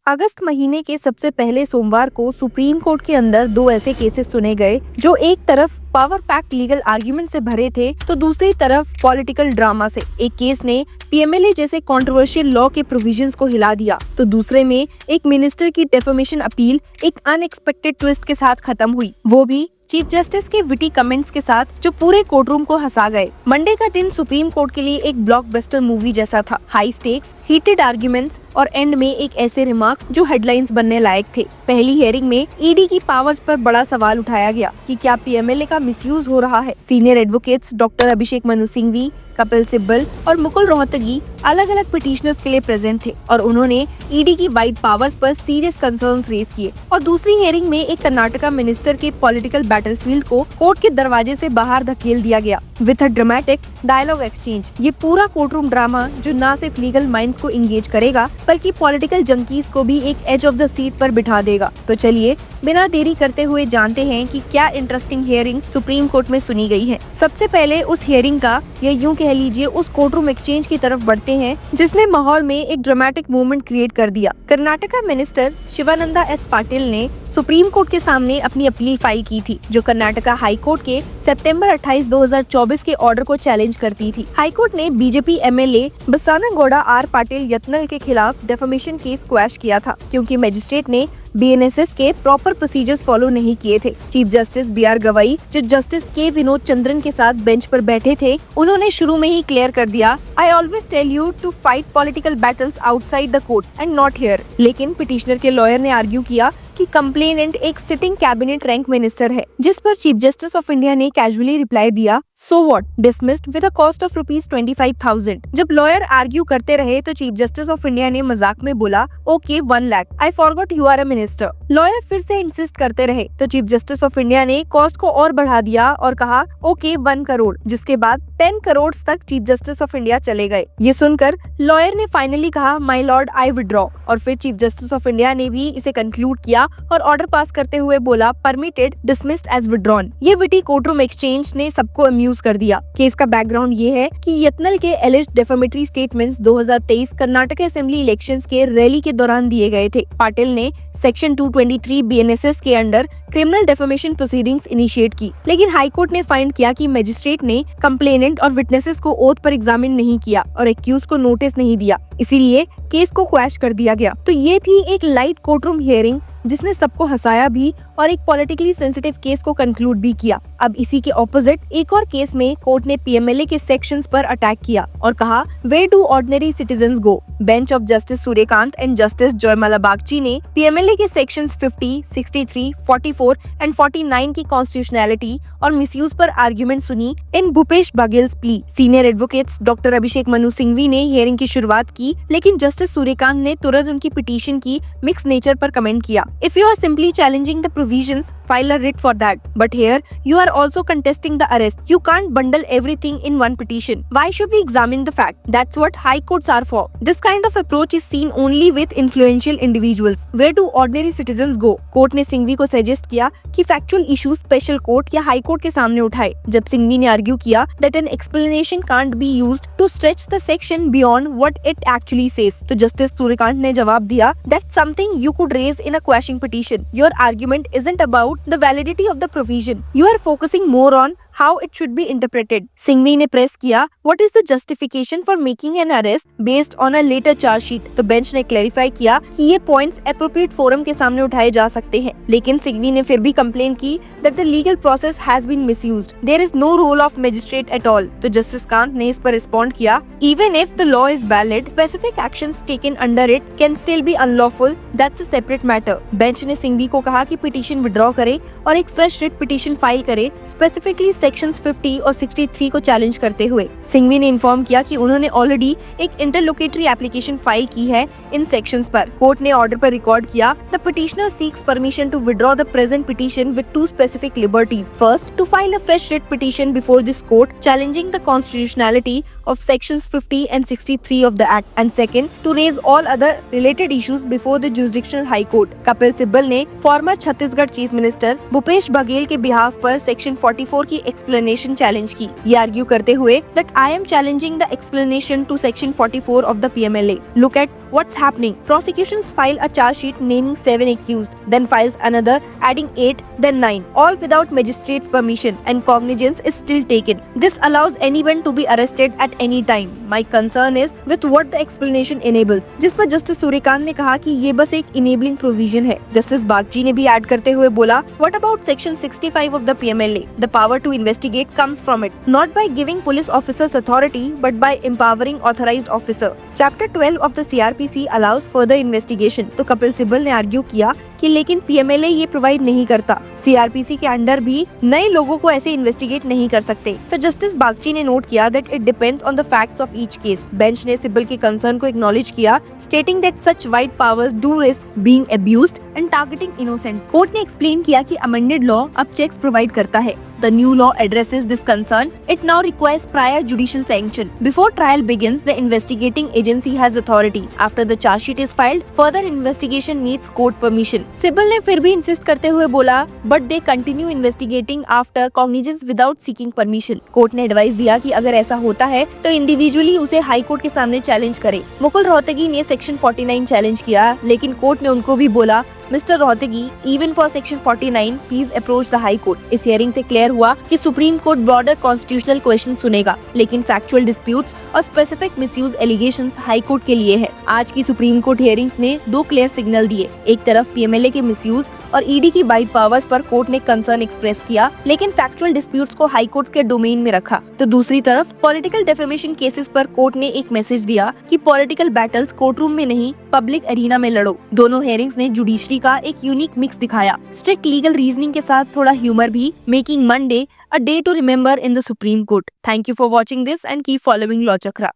अगस्त महीने के सबसे पहले सोमवार को सुप्रीम कोर्ट के अंदर दो ऐसे केसेस सुने गए जो एक तरफ पावर पैक्ड लीगल आर्ग्यूमेंट से भरे थे तो दूसरी तरफ पॉलिटिकल ड्रामा से। एक केस ने पीएमएलए जैसे कंट्रोवर्शियल लॉ के प्रोविजंस को हिला दिया तो दूसरे में एक मिनिस्टर की डेफेमेशन अपील एक अनएक्सपेक्टेड ट्विस्ट के साथ खत्म हुई, वो भी चीफ जस्टिस के विटी कमेंट्स के साथ जो पूरे कोर्टरूम को हंसा गए। मंडे का दिन सुप्रीम कोर्ट के लिए एक ब्लॉकबस्टर मूवी जैसा था। हाई स्टेक्स, हीटेड आर्ग्यूमेंट्स और एंड में एक ऐसे रिमार्क्स जो हेडलाइंस बनने लायक थे। पहली हियरिंग में ईडी की पावर्स पर बड़ा सवाल उठाया गया कि क्या पीएमएलए का मिसयूज हो रहा है। Senior advocates doctor Abhishek Manu Singhvi, Kapil Sibal और मुकुल रोहतगी अलग अलग पिटिशनर्स के लिए प्रेजेंट थे और उन्होंने ईडी की वाइड पावर्स पर सीरियस कंसर्न्स रेज किए। और दूसरी हियरिंग में एक कर्नाटका मिनिस्टर के पॉलिटिकल बैटलफील्ड को कोर्ट के दरवाजे से बाहर धकेल दिया गया with a dramatic dialogue exchange. ये पूरा कोर्टरूम ड्रामा जो न सिर्फ लीगल माइंड्स को इंगेज करेगा बल्कि पॉलिटिकल जंकीज को भी एक एज ऑफ द सीट पर बिठा देगा। तो चलिए बिना देरी करते हुए जानते हैं कि क्या इंटरेस्टिंग हियरिंग सुप्रीम कोर्ट में सुनी गई है। सबसे पहले उस हियरिंग का या यूं कह लीजिए उस कोर्टरूम एक्सचेंज की तरफ बढ़ते हैं जिसने माहौल में एक ड्रामेटिक मूवमेंट क्रिएट कर दिया। कर्नाटका मिनिस्टर शिवानंदा एस पाटिल ने सुप्रीम कोर्ट के सामने अपनी अपील फाइल की थी जो कर्नाटका हाई कोर्ट के सितंबर 28, 2024 के ऑर्डर को चैलेंज करती थी। हाई कोर्ट ने बीजेपी एमएलए बसानागौड़ा आर पाटिल यत्नल के खिलाफ डेफेमेशन केस क्वैश किया था क्योंकि मजिस्ट्रेट ने बीएनएसएस के प्रॉपर प्रोसीजर्स फॉलो नहीं किए थे। चीफ जस्टिस बीआर गवाई जो जस्टिस के विनोद चंद्रन के साथ बेंच पर बैठे थे, उन्होंने शुरू में ही क्लियर कर दिया, I always tell you to fight political battles outside the court and not here. लेकिन पिटिशनर के लॉयर ने आर्ग्यू किया कि कंप्लेनेंट एक सिटिंग कैबिनेट रैंक मिनिस्टर है, जिस पर चीफ जस्टिस ऑफ इंडिया ने कैजुअली रिप्लाई दिया, so what, dismissed with a cost of ₹25,000। जब लॉयर आर्ग्यू करते रहे तो चीफ जस्टिस ऑफ इंडिया ने मजाक में बोला, okay 1 lakh, I forgot you are a minister. Lawyer फिर से इंसिस्ट करते रहे तो चीफ जस्टिस ऑफ इंडिया ने कॉस्ट को और बढ़ा दिया और कहा, ओके 1 करोड़, जिसके बाद 10 करोड़ तक चीफ जस्टिस ऑफ इंडिया चले गए। ये सुनकर लॉयर ने फाइनली कहा, माय लॉर्ड आई विड्रॉ, और फिर चीफ जस्टिस ऑफ इंडिया ने भी इसे कंक्लूड किया और ऑर्डर पास करते हुए बोला, परमिटेड, डिसमिस्ड एज विड्रॉन। ये विटी कोर्टरूम एक्सचेंज ने सबको अम्यूज कर दिया। केस का बैकग्राउंड ये है कि यत्नल के एलिज्ड defamatory statements 2023 Karnataka assembly elections के रैली के दौरान दिए गए थे। पाटिल ने सेक्शन 223 बीएनएसएस के under criminal defamation proceedings initiate की, लेकिन हाई कोर्ट ने फाइंड किया कि मजिस्ट्रेट ने कंप्लेनेंट और विटनेसेस को ओथ पर एग्जामिन नहीं किया और एक्यूज को नोटिस नहीं दिया, इसीलिए केस को क्वैश कर दिया गया। तो ये थी एक लाइट कोर्टरूम हियरिंग जिसने सबको हंसाया भी और एक पॉलिटिकली सेंसिटिव केस को कंक्लूड भी किया। अब इसी के ऑपोजिट एक और केस में कोर्ट ने पीएमएलए के सेक्शंस पर अटैक किया और कहा, where do ordinary citizens go. Bench of Justice Suryakant and Justice Jaymala Bagchi ने पीएमएलए के सेक्शंस 50, 63, 44 एंड 49 की कॉन्स्टिट्यूशनैलिटी और मिसयूज पर आर्ग्यूमेंट सुनी in Bhupesh Baghel's plea. Senior advocates doctor Abhishek Manu Singhvi ने हियरिंग की शुरुआत की, लेकिन जस्टिस सूर्यकांत ने तुरंत उनकी पिटीशन की मिक्स नेचर पर कमेंट किया, if you are simply challenging the provisions, file a writ for that. But here, you are also contesting the arrest. You can't bundle everything in one petition. Why should we examine the fact? That's what high courts are for. This kind of approach is seen only with influential individuals. Where do ordinary citizens go? Court ने सिंघवी को suggest किया कि factual issue special court या high court के सामने उठाए। जब सिंघवी ने आर्ग्यू किया that an explanation can't be used to stretch the section beyond what it actually says, तो जस्टिस सूर्यकांत ने जवाब दिया, that's something you could raise in a quashing petition. Your argument isn't about the validity of the provision. You are focusing more on how it should be interpreted. Singhvi ने press किया, what is the justification for making an arrest based on a later charge sheet? तो bench ने clarify किया कि ये points appropriate forum के सामने उठाए जा सकते हैं, लेकिन सिंघवी ने फिर भी कंप्लेन की that the legal process has been misused. There is no role of magistrate at all. तो जस्टिस कांत ने इस पर रिस्पॉन्ड किया, even if the law is valid, specific actions taken under it can still be unlawful. That's a separate matter. Bench ने सिंघवी को कहा कि petition withdraw करे और एक फ्रेश रिट पिटीशन फाइल करे, स्पेसिफिकली सेक्शंस 50 और 63 को चैलेंज करते हुए। सिंघवी ने इन्फॉर्म किया कि उन्होंने ऑलरेडी एक इंटरलोकेटरी एप्लीकेशन फाइल की है इन सेक्शंस पर। कोर्ट ने ऑर्डर पर रिकॉर्ड किया, the petitioner seeks permission to withdraw the present petition with 2 specific liberties. First, to file a fresh writ petition before this court challenging the constitutionality of sections 50 and 63 of the act, and second, to raise all other related issues before the jurisdictional high court. Kapil Sibal ने former Chhattisgarh chief minister Bhupesh Baghel के behalf पर section 44 की explanation challenge की, ये argue करते हुए that I am challenging the explanation to section 44 of the PMLA. Look at what's happening. Prosecutions file a charge sheet naming 7 accused, then files another adding 8, then 9, all without magistrate's permission, and cognizance is still taken. This allows anyone to be arrested at any time. My concern is with what the explanation enables. जिस पर justice Suryakant ने कहा कि ये बस एक enabling provision है। Justice Bagchi ने भी ऐड करते हुए बोला, What about section 65 of the PMLA? The power to investigate comes from it, not by giving police officers authority, but by empowering authorized officer. Chapter 12 of the CRPC allows further investigation. तो कपिल सिब्बल ने argue किया कि लेकिन PMLA ये provide नहीं करता। CRPC के under भी नए लोगों को ऐसे इन्वेस्टिगेट नहीं कर सकते। तो जस्टिस बागची ने नोट किया that it depends on the facts of each case. Bench ने सिब्बल के कंसर्न को एक्नॉलेज किया, stating that such wide powers do risk being abused and targeting innocents. Court ने एक्सप्लेन किया कि अमेंडेड लॉ अब चेक्स प्रोवाइड करता है। The new law addresses this concern. It now requires prior judicial sanction. Before trial begins, the investigating agency has authority. After the charge sheet is filed, further investigation needs court permission. Sibal ने फिर भी insist करते हुए बोला, but they continue investigating after cognizance without seeking permission. Court ने advice दिया कि अगर ऐसा होता है तो इंडिविजुअली उसे हाई कोर्ट के सामने चैलेंज करे। मुकुल रोहतगी ने सेक्शन 49 चैलेंज किया, लेकिन कोर्ट ने उनको भी बोला, mister Rohatgi, even for section 49, please approach the high court. इस हियरिंग से क्लियर हुआ कि supreme court broader constitutional question सुनेगा, लेकिन फैक्चुअल डिस्प्यूट्स और specific misuse allegations high court के लिए है। आज की सुप्रीम कोर्ट हियरिंग्स ने दो क्लियर सिग्नल दिए। एक तरफ PMLA के मिसयूज और ED की वाइड पावर्स पर कोर्ट ने कंसर्न एक्सप्रेस किया, लेकिन फैक्चुअल डिस्प्यूट्स को हाई कोर्ट के डोमेन में रखा। तो दूसरी तरफ पॉलिटिकल डेफेमेशन केसेस पर कोर्ट ने एक मैसेज दिया कि पॉलिटिकल बैटल्स कोर्टरूम में नहीं, पब्लिक एरिना में लड़ो। दोनों हियरिंग्स ने जुडिशरी का एक यूनिक मिक्स दिखाया, स्ट्रिक्ट लीगल रीजनिंग के साथ थोड़ा ह्यूमर भी, making Monday a day to remember in the Supreme Court. Thank you for watching this and keep following Law chakra.